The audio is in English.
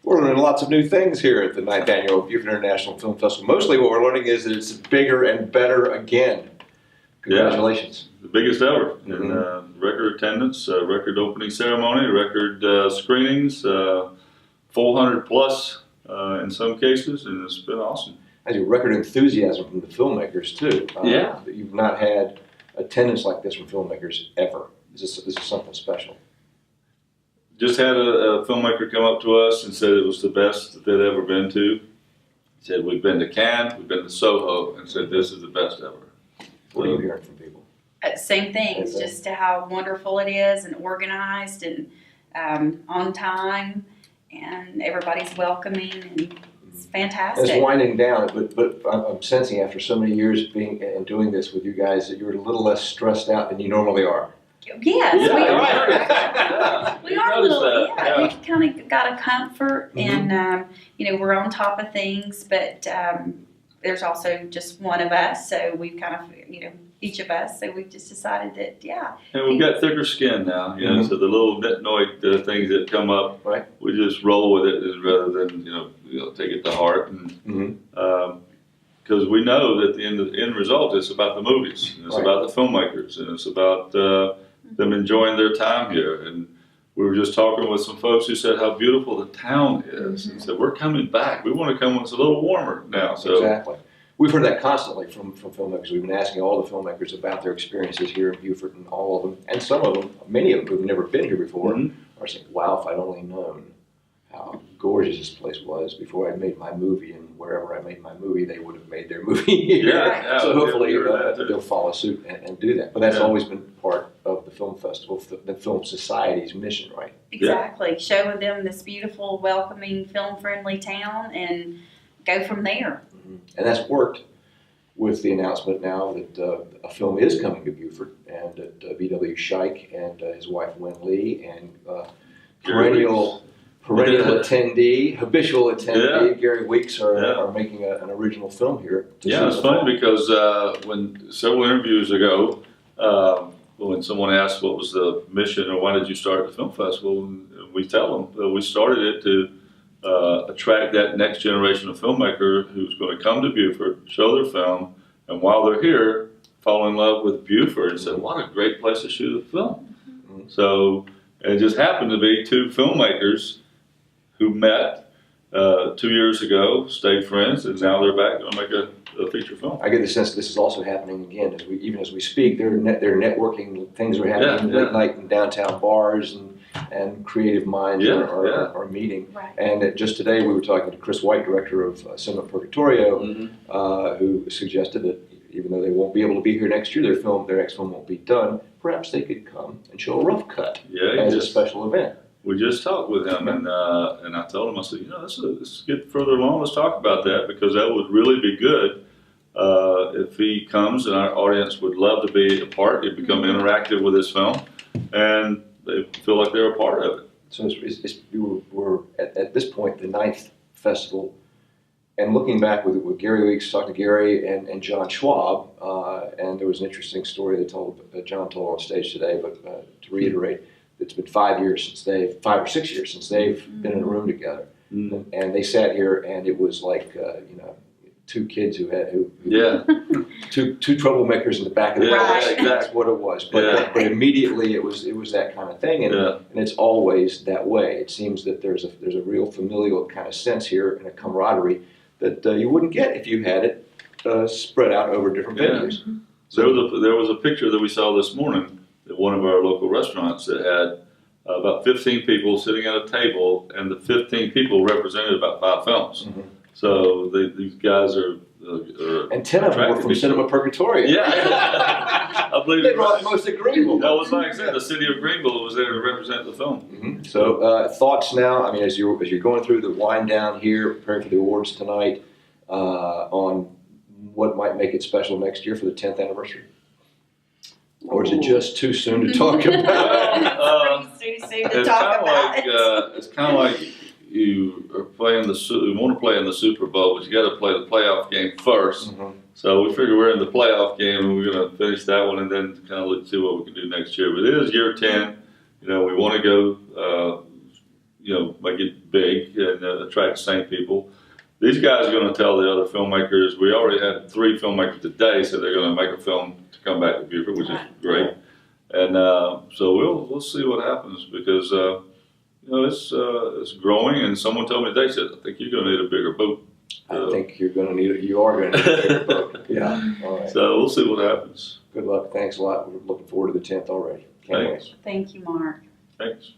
We're learning lots of new things here at the 9th Annual Beaufort International Film Festival. Mostly what we're learning is that it's bigger and better again. Congratulations. Yeah, the biggest ever. And record attendance, record opening ceremony, record screenings, 400 plus in some cases, and it's been awesome. Has a record enthusiasm from the filmmakers too. Yeah. You've not had attendance like this from filmmakers ever. This is something special. Just had a filmmaker come up to us and said it was the best that they'd ever been to. He said, we've been to Cannes, we've been to Soho, and said this is the best ever. What are you hearing from people? Same things, just how wonderful it is and organized and on time, and everybody's welcoming, and it's fantastic. It's winding down, but I'm sensing after so many years being and doing this with you guys that you're a little less stressed out than you normally are. Yes, we are. Yeah. We are a little, we've kind of got a comfort, and you know, we're on top of things, but there's also just one of us, so we've kind of, you know, each of us, so we've just decided that, And we've got thicker skin now, you know, so the little nitnoid things that come up, we just roll with it rather than, you know, take it to heart. And because we know that the end result is about the movies, and it's about the filmmakers, and it's about them enjoying their time here. And we were just talking with some folks who said how beautiful the town is, and said, we're coming back. We want to come when it's a little warmer now. So. Exactly. We've heard that constantly from filmmakers. We've been asking all the filmmakers about their experiences here in Beaufort, and all of them, and some of them, many of them who've never been here before, are saying, wow, if I'd only known how gorgeous this place was before I made my movie, and wherever I made my movie, they would have made their movie here. So hopefully they'll follow suit and do that. But that's always been part of the film festival, the Film Society's mission, right? Exactly. Showing them this beautiful, welcoming, film-friendly town, and go from there. And that's worked with the announcement now that a film is coming to Beaufort, and that B.W. Scheich and his wife Wen Lee and perennial attendee, habitual attendee, Gary Weeks are making an original film here. It's funny because when several interviews ago, when someone asked what was the mission or why did you start the film festival, and we tell them that we started it to attract that next generation of filmmaker who's going to come to Beaufort, show their film, and while they're here, fall in love with Beaufort and say, what a great place to shoot a film. So it just happened to be two filmmakers who met 2 years ago, stayed friends, and now they're back going to make a feature film. I get the sense this is also happening again even as we speak. They're networking. Things are happening late night in downtown bars, and creative minds are meeting. And just today we were talking to Chris White, director of Cinema Purgatorio, who suggested that even though they won't be able to be here next year, their next film won't be done, perhaps they could come and show a rough cut as a special event. We just talked with him, and I told him, I said, you know, let's get further along, let's talk about that, because that would really be good if he comes, and our audience would love to be a part. He'd become interactive with his film, and they feel like they're a part of it. So we're at this point, the 9th festival, and looking back with Gary Weeks, talked to Gary and John Schwab, and there was an interesting story that John told on stage today, but to reiterate, it's been 5 or 6 years since they've been in a room together, and they sat here, and it was like you know, two kids two troublemakers in the back of the class. That's what it was. But immediately it was that kind of thing, and it's always that way. It seems that there's a real familial kind of sense here and a camaraderie that you wouldn't get if you had it spread out over different venues. So there was a picture that we saw this morning at one of our local restaurants that had about 15 people sitting at a table, and the 15 people represented about 5 films. So these guys are and 10 of them were from Cinema Purgatorio. I believe they brought most of Greenville. That was like I said, the city of Greenville was there to represent the film. So thoughts now. I mean, as you're going through the wind down here, preparing for the awards tonight, on what might make it special next year for the 10th anniversary. Or is it just too soon to talk about? It's too soon to talk about it. It's kind of like you are playing you want to play in the Super Bowl, but you got to play the playoff game first. So we figure we're in the playoff game, and we're going to finish that one, and then kind of see what we can do next year. But it is year 10. You know, we want to go make it big and attract the same people. These guys are going to tell the other filmmakers. We already had 3 filmmakers today, so they're going to make a film to come back to Beaufort, which is great. And so we'll see what happens because it's growing. And someone told me today, said, I think you're going to need a bigger boat. I think you are going to need a bigger boat. Yeah. All right. So we'll see what happens. Good luck. Thanks a lot. We're looking forward to the 10th already. Can't wait. Thank you, Mark. Thanks.